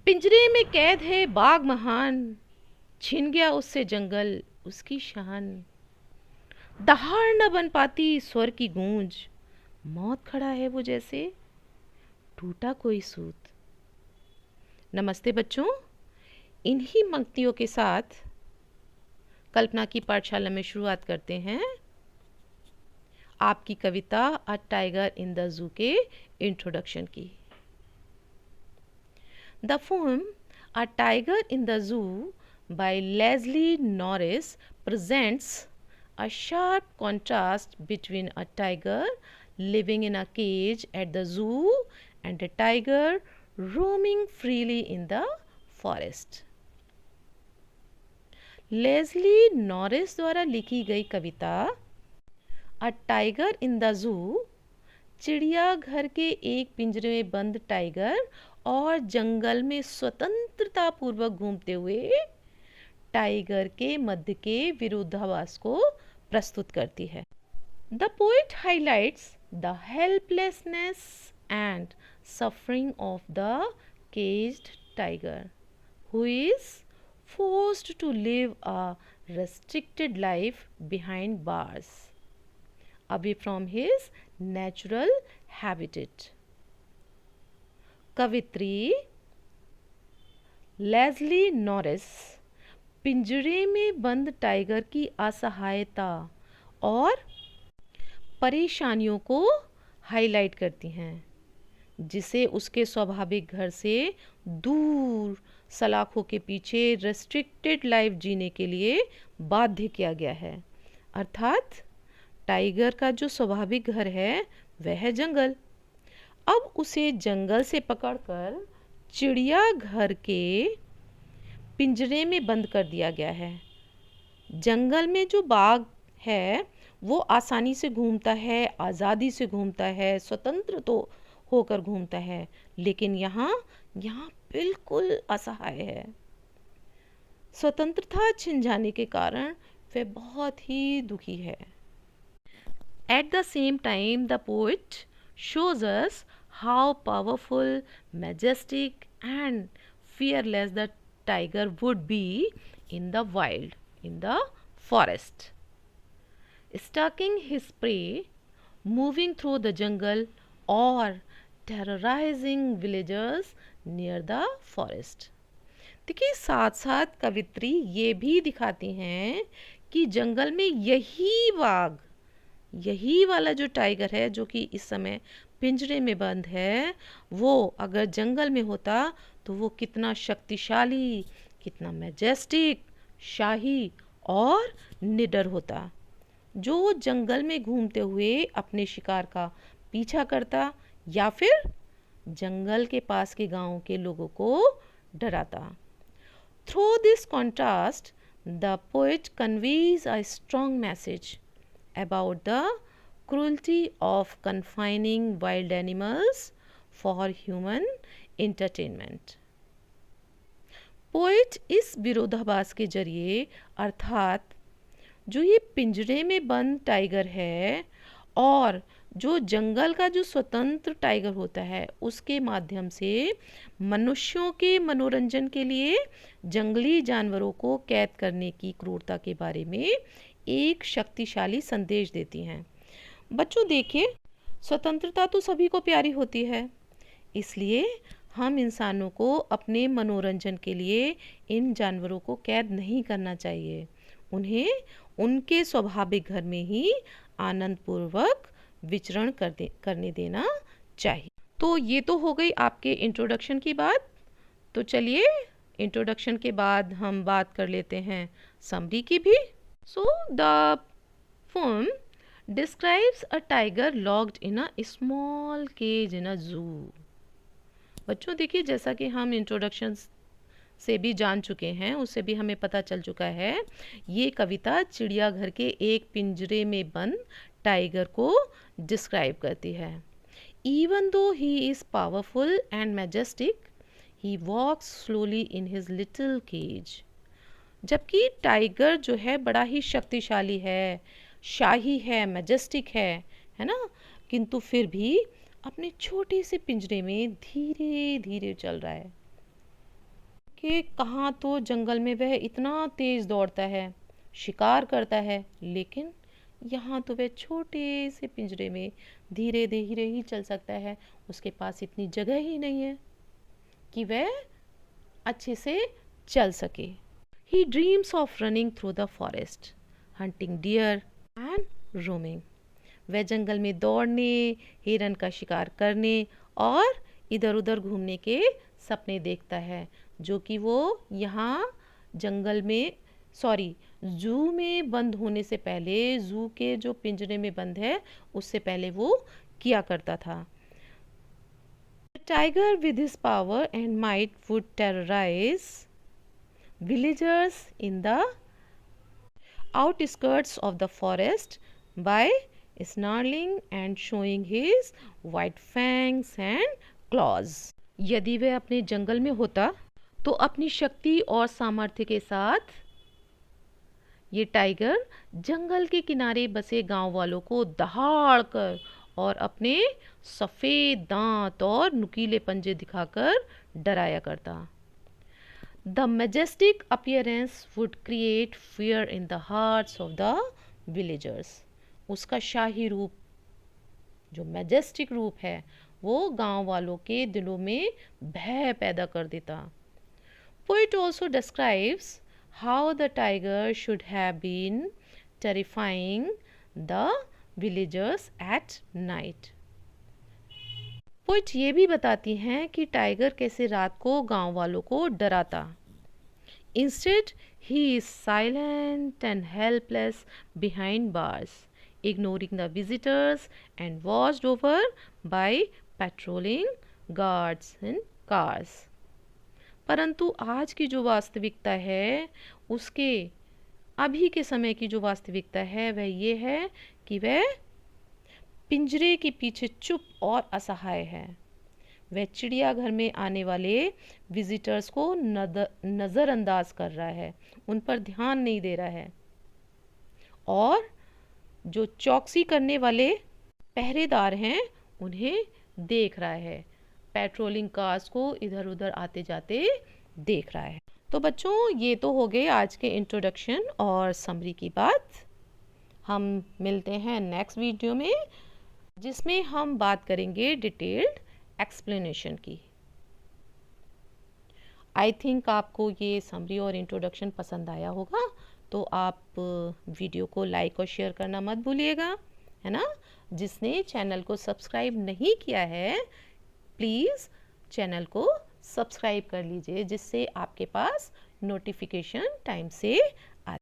पिंजरे में कैद है बाघ महान, छिन गया उससे जंगल उसकी शान। दहाड़ न बन पाती स्वर की गूंज, मौत खड़ा है वो जैसे टूटा कोई सूत। नमस्ते बच्चों, इन्हीं पंक्तियों के साथ कल्पना की पाठशाला में शुरुआत करते हैं आपकी कविता a tiger in the zoo के इंट्रोडक्शन की। The poem a tiger in the zoo by Leslie Norris presents a sharp contrast between a tiger living in a cage at the zoo and a tiger roaming freely in the forest. Leslie Norris द्वारा लिखी गई कविता a tiger in the zoo चिड़ियाघर के एक पिंजरे में बंद tiger और जंगल में स्वतंत्रता पूर्वक घूमते हुए टाइगर के मध्य के विरोधाभास को प्रस्तुत करती है। The poet highlights the helplessness and suffering of the caged tiger who is forced to live a restricted life behind bars, away from his natural habitat. कवित्री लेस्ली नॉरिस पिंजरे में बंद टाइगर की असहायता और परेशानियों को हाईलाइट करती हैं, जिसे उसके स्वाभाविक घर से दूर सलाखों के पीछे रेस्ट्रिक्टेड लाइफ जीने के लिए बाध्य किया गया है। अर्थात टाइगर का जो स्वाभाविक घर है वह है जंगल। अब उसे जंगल से पकड़कर चिड़ियाघर के पिंजरे में बंद कर दिया गया है। जंगल में जो बाघ है वो आसानी से घूमता है, आज़ादी से घूमता है, स्वतंत्र तो होकर घूमता है, लेकिन यहाँ बिल्कुल असहाय है। स्वतंत्रता छिन जाने के कारण वह बहुत ही दुखी है। At the same time, the poet shows us how powerful, majestic and fearless the tiger would be in the wild, in the forest, stalking his prey, moving through the jungle or terrorizing villagers near the forest. देखिए, साथ साथ कवित्री ये भी दिखाती हैं कि जंगल में यही बाघ, यही वाला जो टाइगर है जो कि इस समय पिंजरे में बंद है, वो अगर जंगल में होता तो वो कितना शक्तिशाली, कितना मैजेस्टिक, शाही और निडर होता, जो जंगल में घूमते हुए अपने शिकार का पीछा करता या फिर जंगल के पास के गांव के लोगों को डराता। Through this contrast the poet conveys a strong message about the cruelty of confining wild animals for human entertainment. Poet इस विरोधाभास के जरिए, अर्थात जो ये पिंजरे में बंद टाइगर है और जो जंगल का जो स्वतंत्र टाइगर होता है, उसके माध्यम से मनुष्यों के मनोरंजन के लिए जंगली जानवरों को कैद करने की क्रूरता के बारे में एक शक्तिशाली संदेश देती हैं। बच्चों देखिए, स्वतंत्रता तो सभी को प्यारी होती है, इसलिए हम इंसानों को अपने मनोरंजन के लिए इन जानवरों को कैद नहीं करना चाहिए। उन्हें उनके स्वाभाविक घर में ही आनंदपूर्वक विचरण करने देना चाहिए। तो ये तो हो गई आपके इंट्रोडक्शन की बात। तो चलिए, इंट्रोडक्शन के बाद हम बात कर लेते हैं समरी की भी। So the poem describes a tiger locked in a small cage in a zoo. बच्चों देखिए, जैसा कि हम इंट्रोडक्शन से भी जान चुके हैं, उससे भी हमें पता चल चुका है, ये कविता चिड़ियाघर के एक पिंजरे में बंद टाइगर को डिस्क्राइब करती है। Even though he is powerful and majestic, he walks slowly in his little cage. जबकि टाइगर जो है बड़ा ही शक्तिशाली है, शाही है, मैजेस्टिक है ना, किंतु फिर भी अपने छोटे से पिंजरे में धीरे धीरे चल रहा है। कि कहाँ तो जंगल में वह इतना तेज दौड़ता है, शिकार करता है, लेकिन यहाँ तो वह छोटे से पिंजरे में धीरे धीरे ही चल सकता है। उसके पास इतनी जगह ही नहीं है कि वह अच्छे से चल सके। He dreams of running through the forest, hunting deer and roaming. वह जंगल में दौड़ने, हिरन का शिकार करने और इधर उधर घूमने के सपने देखता है, जो कि वो यहाँ जंगल में जू में बंद होने से पहले, जू के जो पिंजरे में बंद है उससे पहले वो किया करता था। The tiger with his power and might would terrorize villagers in the outskirts of the forest by snarling and showing his white fangs and claws. यदि वह अपने जंगल में होता तो अपनी शक्ति और सामर्थ्य के साथ ये टाइगर जंगल के किनारे बसे गांव वालों को दहाड़ कर और अपने सफ़ेद दांत और नुकीले पंजे दिखाकर डराया करता। The majestic appearance would create fear in the hearts of the villagers. उसका शाही रूप, जो मैजेस्टिक रूप है, वो गांव वालों के दिलों में भय पैदा कर देता। Poet also describes how the tiger should have been terrifying the villagers at night. Poet ये भी बताती हैं कि टाइगर कैसे रात को गांव वालों को डराता। Instead, he is silent and helpless behind bars, ignoring the visitors and watched over by patrolling guards and cars. परंतु आज की जो वास्तविकता है, उसके अभी के समय की जो वास्तविकता है वह ये है कि वह पिंजरे के पीछे चुप और असहाय है। वह चिड़ियाघर में आने वाले विजिटर्स को नज़रअंदाज कर रहा है, उन पर ध्यान नहीं दे रहा है, और जो चौकसी करने वाले पहरेदार हैं उन्हें देख रहा है, पेट्रोलिंग कार्स को इधर उधर आते जाते देख रहा है। तो बच्चों, ये तो हो गए आज के इंट्रोडक्शन और समरी की बात। हम मिलते हैं नेक्स्ट वीडियो में, जिसमें हम बात करेंगे डिटेल्ड एक्सप्लेनेशन की। आई थिंक आपको ये समरी और इंट्रोडक्शन पसंद आया होगा, तो आप वीडियो को लाइक और शेयर करना मत भूलिएगा, है ना। जिसने चैनल को सब्सक्राइब नहीं किया है, प्लीज़ चैनल को सब्सक्राइब कर लीजिए, जिससे आपके पास नोटिफिकेशन टाइम से